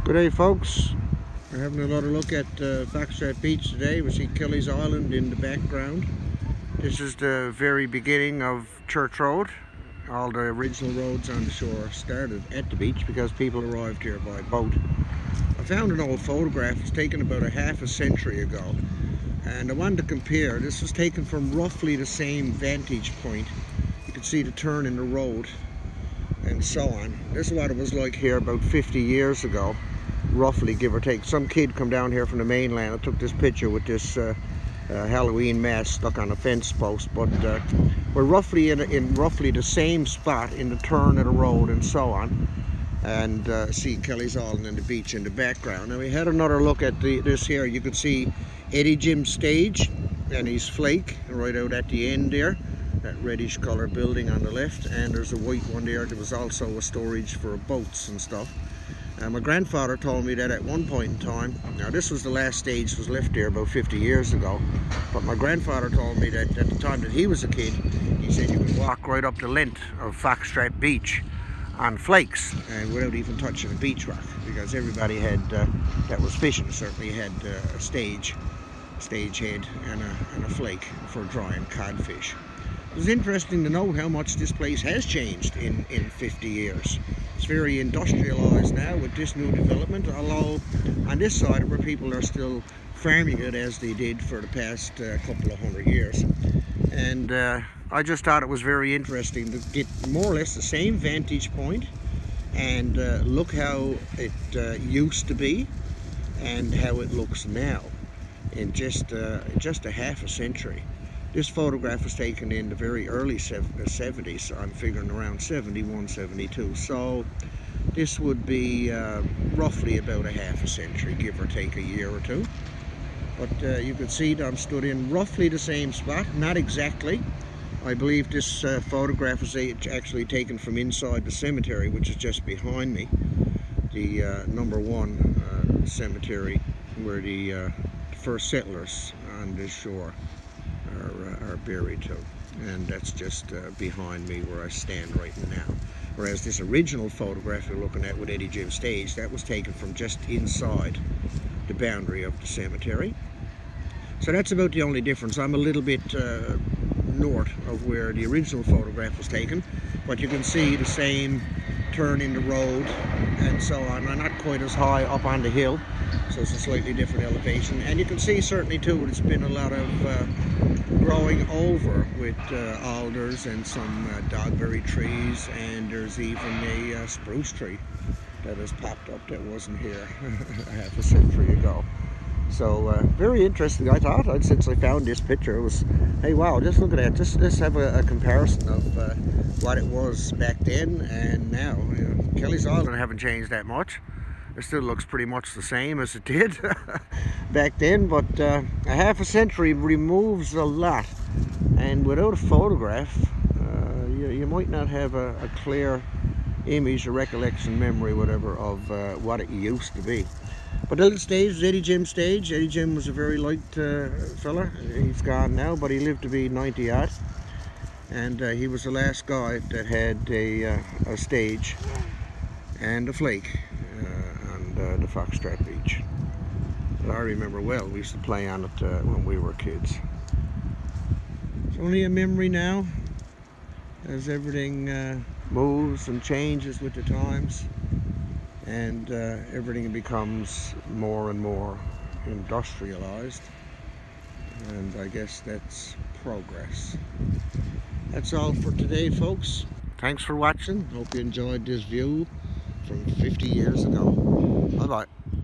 Good day, folks. We're having another look at Foxtrap Beach today. We see Kelly's Island in the background. This is the very beginning of Church Road. All the original roads on the shore started at the beach because people arrived here by boat. I found an old photograph. It's taken about a half a century ago, and I wanted to compare. This was taken from roughly the same vantage point. You can see the turn in the road and so on. This is what it was like here about 50 years ago, roughly, give or take. Some kid come down here from the mainland and took this picture with this Halloween mask stuck on a fence post, but we're roughly in roughly the same spot in the turn of the road and so on, and see Kelly's Island and the beach in the background. Now we had another look at this here. You could see Eddy-Jim stage and his flake right out at the end there, that reddish color building on the left, and there's a white one there. There was also a storage for boats and stuff. My grandfather told me that at one point in time, now this was the last stage was left there about 50 years ago, but my grandfather told me that at the time that he was a kid, he said you could walk right up the length of Foxtrap Beach on flakes and without even touching a beach rock, because everybody had that was fishing certainly had a stage head and a flake for drying codfish. It was interesting to know how much this place has changed in 50 years. It's very industrialized now with this new development, although on this side where people are still farming it as they did for the past couple of hundred years. And I just thought it was very interesting to get more or less the same vantage point and look how it used to be and how it looks now in just a half a century. This photograph was taken in the very early 70s, I'm figuring around 71, 72. So this would be roughly about a half a century, give or take a year or two. But you can see that I'm stood in roughly the same spot, not exactly. I believe this photograph was actually taken from inside the cemetery, which is just behind me. The #1 cemetery where the first settlers on this shore are buried to, and that's just behind me where I stand right now. Whereas this original photograph you're looking at with Eddy-Jim stage, that was taken from just inside the boundary of the cemetery. So that's about the only difference. I'm a little bit north of where the original photograph was taken, but you can see the same turn in the road and so on. I'm not quite as high up on the hill, so it's a slightly different elevation, and you can see certainly too there's been a lot of growing over with alders and some dogberry trees, and there's even a spruce tree that has popped up that wasn't here a half a century ago. So very interesting. I thought since I found this picture, it was, hey wow, just look at that, just let's have a comparison of what it was back then and now. You know, Kelly's Island haven't changed that much. It still looks pretty much the same as it did back then, but a half a century removes a lot, and without a photograph you might not have a clear image or recollection, memory, whatever, of what it used to be. But the little stage was Eddy-Jim stage. Eddy-Jim was a very light fella. He's gone now, but he lived to be 90 odd, and he was the last guy that had a stage and a flake on the Foxtrap Beach that I remember well. We used to play on it when we were kids. It's only a memory now, as everything moves and changes with the times, and everything becomes more and more industrialized, and I guess that's progress. That's all for today, folks. Thanks for watching. Hope you enjoyed this view from 50 years ago. Bye-bye.